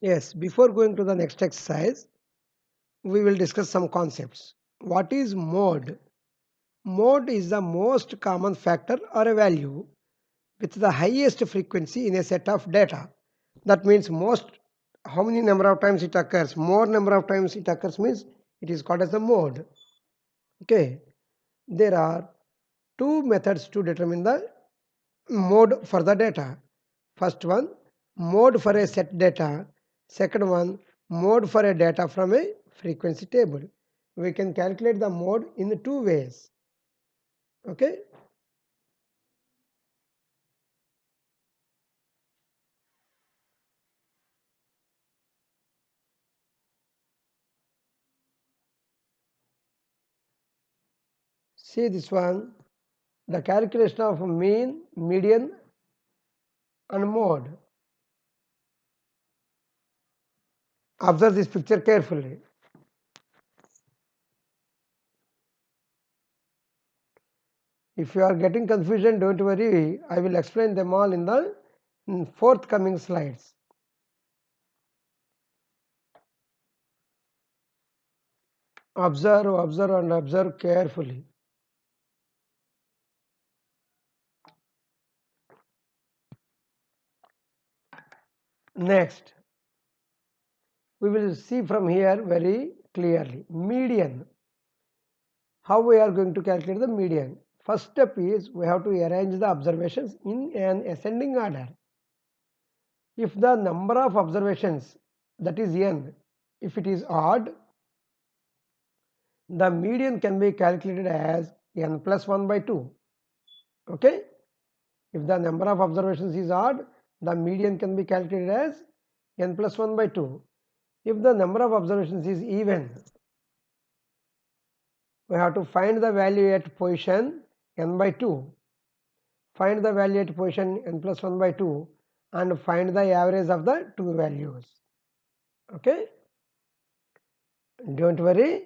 Yes, before going to the next exercise, we will discuss some concepts. What is mode? Mode is the most common factor or a value with the highest frequency in a set of data. That means most how many number of times it occurs. More number of times it occurs means it is called as the mode. Okay. There are two methods to determine the mode for the data. First one, mode for a set data. Second one, mode for a data from a frequency table. We can calculate the mode in two ways. Okay. See this one, the calculation of mean, median and mode. Observe this picture carefully. If you are getting confusion, don't worry. I will explain them all in the forthcoming slides. Observe, observe and observe carefully. Next, we will see from here very clearly. Median. How we are going to calculate the median? First step is we have to arrange the observations in an ascending order. If the number of observations, that is n, if it is odd, the median can be calculated as n plus 1 by 2. Okay. If the number of observations is odd, the median can be calculated as n plus 1 by 2. If the number of observations is even, we have to find the value at position n by 2, find the value at position n plus 1 by 2 and find the average of the two values. Okay. Don't worry,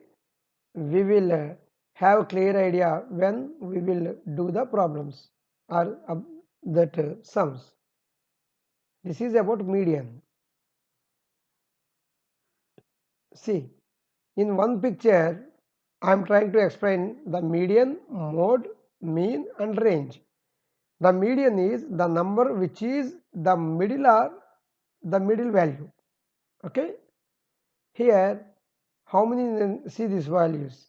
we will have clear idea when we will do the problems or that sums. This is about median. See, in one picture I am trying to explain the median, mode, mean and range. The median is the number which is the middle or the middle value. Okay. Here how many, see these values.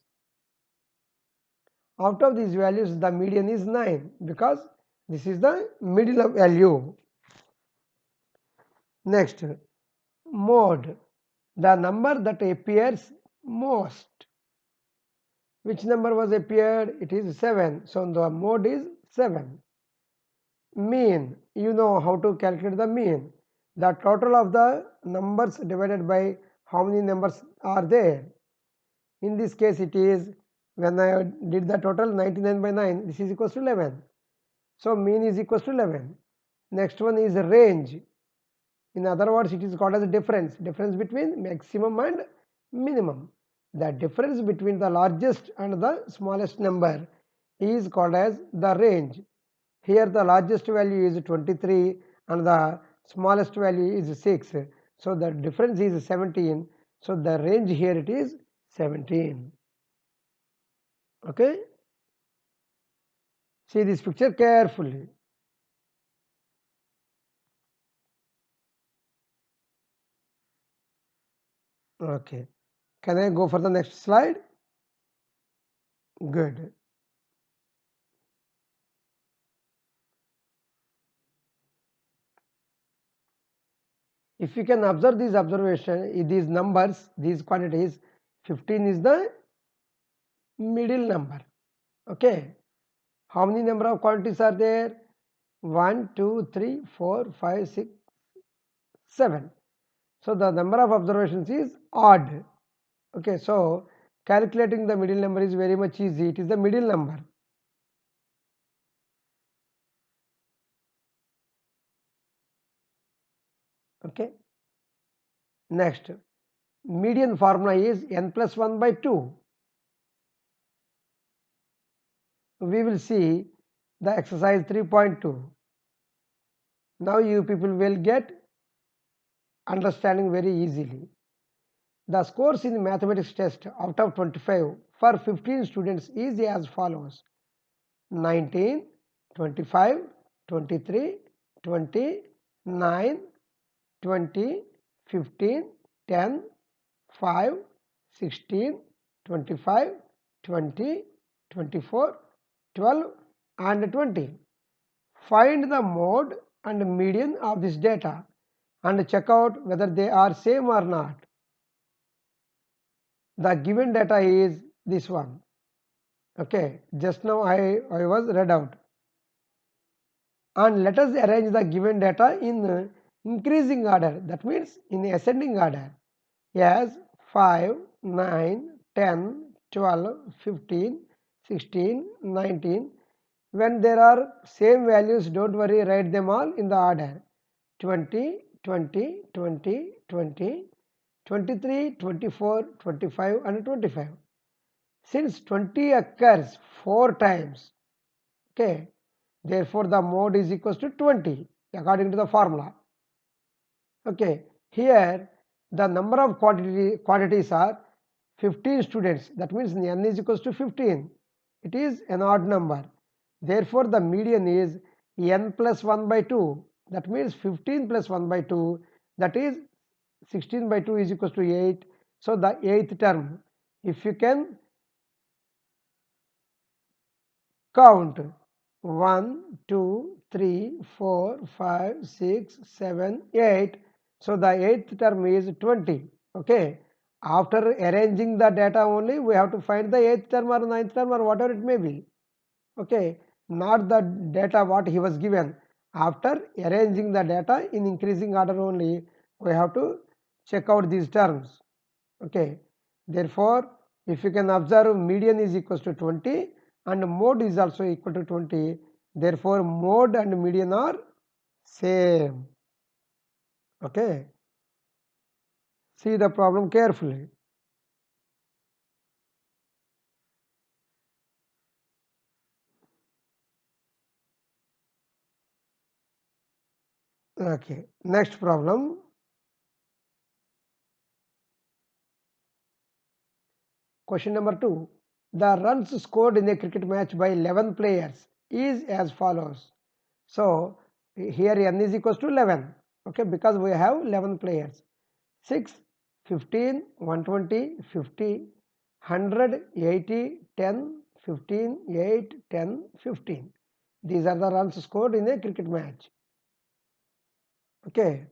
Out of these values the median is 9 because this is the middle value. Next, mode, the number that appears most. Which number was appeared? It is 7. So the mode is 7. Mean, you know how to calculate the mean. The total of the numbers divided by how many numbers are there. In this case it is, when I did the total 99 by 9, this is equals to 11. So mean is equals to 11. Next one is range. In other words, it is called as difference between maximum and minimum. The difference between the largest and the smallest number is called as the range. Here the largest value is 23 and the smallest value is 6. So the difference is 17. So the range here it is 17. Okay. See this picture carefully. Okay. Can I go for the next slide? Good. If you can observe these these numbers, these quantities, 15 is the middle number. Okay. How many number of quantities are there? 1, 2, 3, 4, 5, 6, 7. So the number of observations is odd. Okay. So calculating the middle number is very much easy. It is the middle number. Okay. Next, median formula is n plus 1 by 2. We will see the exercise 3.2. Now you people will get understanding very easily. The scores in the mathematics test out of 25 for 15 students is as follows: 19, 25, 23, 20, 9, 20, 15, 10, 5, 16, 25, 20, 24, 12 and 20. Find the mode and median of this data and check out whether they are same or not. The given data is this one. Okay, just now I was read out. And let us arrange the given data in increasing order, that means in ascending order, as 5, 9, 10, 12, 15, 16, 19. When there are same values, don't worry, write them all in the order: 20, 20, 20, 20, 23, 24, 25 and 25. Since 20 occurs 4 times, okay, therefore the mode is equals to 20 according to the formula. Okay, here the number of quantities are 15 students, that means n is equals to 15. It is an odd number, therefore the median is n plus 1 by 2, that means 15 plus 1 by 2, that is 16 by 2 is equals to 8. So the 8th term, if you can count 1, 2, 3, 4, 5, 6, 7, 8. So the 8th term is 20. Okay. After arranging the data only, we have to find the 8th term or 9th term or whatever it may be. Okay. Not the data what he was given. After arranging the data in increasing order only, we have to check out these terms. Okay. Therefore, if you can observe, median is equals to 20 and mode is also equal to 20. Therefore, mode and median are same. Okay. See the problem carefully. Okay. Next problem. Question number 2. The runs scored in a cricket match by 11 players is as follows. So, here n is equals to 11. Okay, because we have 11 players. 6, 15, 120, 50, 100, 80, 10, 15, 8, 10, 15. These are the runs scored in a cricket match. Okay.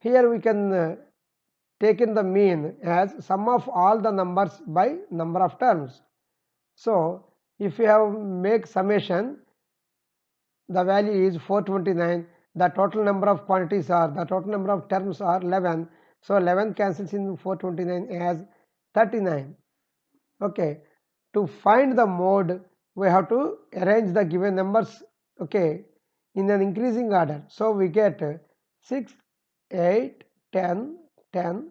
Here we can take in the mean as sum of all the numbers by number of terms. So, if you have make summation, the value is 429. The total number of quantities are, the total number of terms are 11. So 11 cancels in 429 as 39. Okay, to find the mode, we have to arrange the given numbers, okay, in an increasing order. So we get 6, 8, 10, 10,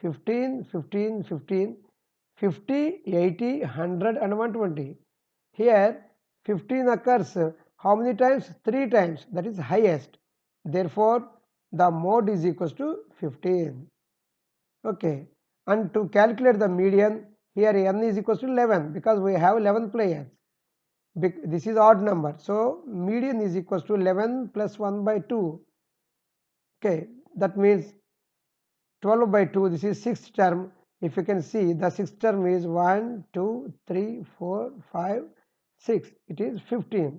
15, 15, 15, 50, 80, 100 and 120. Here 15 occurs how many times? 3 times, that is highest. Therefore, the mode is equals to 15. Okay, and to calculate the median, here n is equals to 11 because we have 11 players. This is odd number, so median is equals to 11 plus 1 by 2. Okay, that means 12 by 2, this is 6th term. If you can see, the 6th term is 1, 2, 3, 4, 5, 6. It is 15.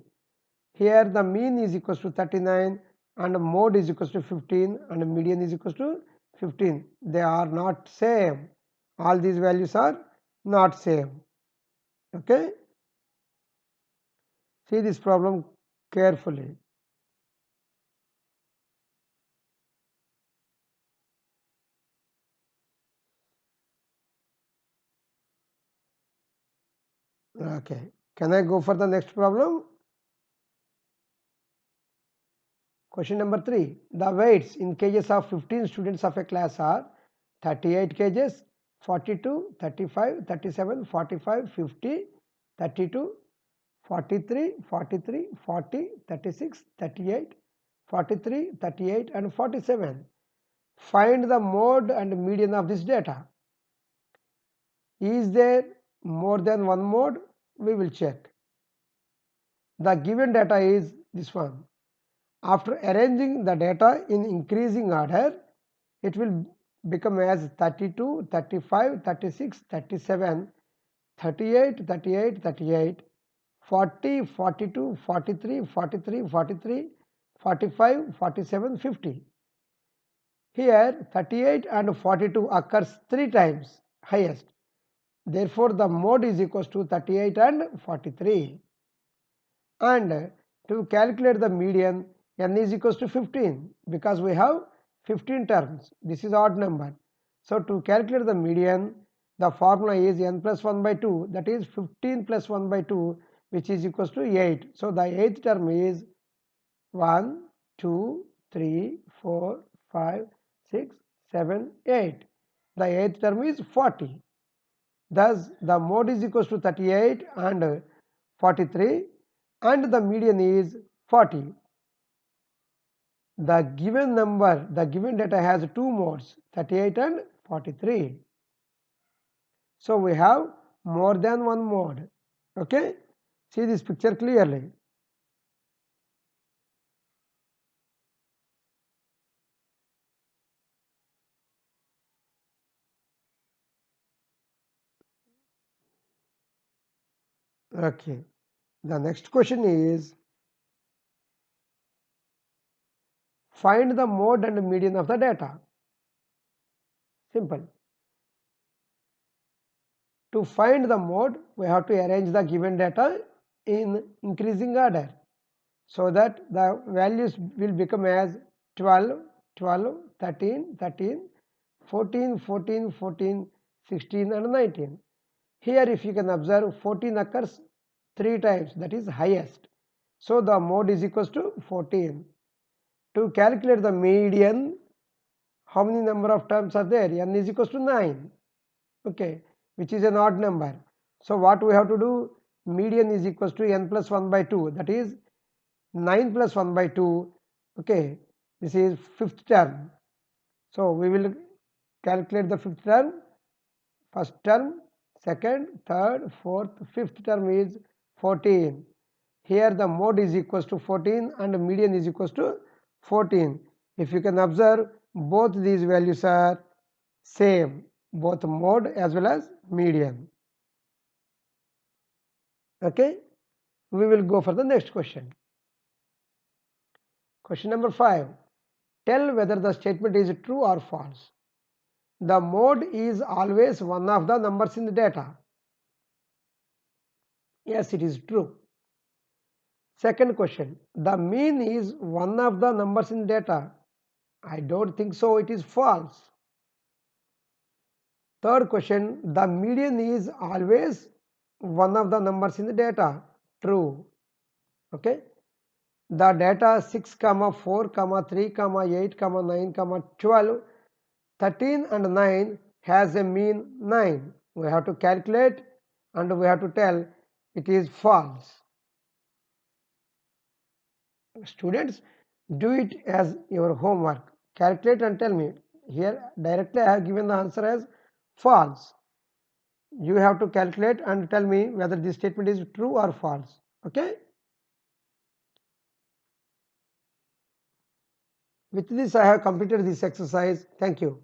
Here the mean is equals to 39 and mode is equals to 15 and median is equals to 15. They are not same. All these values are not same. Okay. See this problem carefully. Okay. Can I go for the next problem? Question number 3. The weights in kgs of 15 students of a class are 38 kgs, 42, 35, 37, 45, 50, 32, 43, 43, 40, 36, 38, 43, 38 and 47. Find the mode and median of this data. Is there more than one mode? We will check. The given data is this one. After arranging the data in increasing order, it will become as 32, 35, 36, 37, 38, 38, 38, 40, 42, 43, 43, 43, 45, 47, 50. Here 38 and 42 occurs 3 times highest. Therefore, the mode is equals to 38 and 43. And to calculate the median, n is equals to 15 because we have 15 terms. This is odd number. So to calculate the median, the formula is n plus 1 by 2, that is 15 plus 1 by 2, which is equals to 8. So the 8th term is 1, 2, 3, 4, 5, 6, 7, 8. The 8th term is 40. Thus the mode is equals to 38 and 43 and the median is 40. The given number, the given data has 2 modes, 38 and 43. So we have more than one mode. Okay, see this picture clearly. Okay, the next question is find the mode and median of the data. Simple. To find the mode, we have to arrange the given data in increasing order so that the values will become as 12, 12, 13, 13, 14, 14, 14, 16 and 19. Here if you can observe 14 occurs 3 times, that is highest. So the mode is equals to 14. To calculate the median, how many number of terms are there? N is equals to 9. Okay, which is an odd number. So what we have to do? Median is equals to n plus 1 by 2, that is 9 plus 1 by 2. Okay, this is 5th term. So we will calculate the 5th term. First term, second, third, fourth, 5th term is 14. Here the mode is equals to 14 and median is equals to 14. If you can observe, both these values are same, both mode as well as median. Okay, we will go for the next question. Question number 5. Tell whether the statement is true or false. The mode is always one of the numbers in the data. Yes, it is true. Second question. The mean is one of the numbers in data. I don't think so, it is false. Third question. The median is always one of the numbers in the data. True. Okay. The data 6, 4, 3, 8, 9, 12, 13 and 9 has a mean 9. We have to calculate and we have to tell it is false. Students, do it as your homework. Calculate and tell me. Here directly I have given the answer as false. You have to calculate and tell me whether this statement is true or false. Okay. With this I have completed this exercise. Thank you.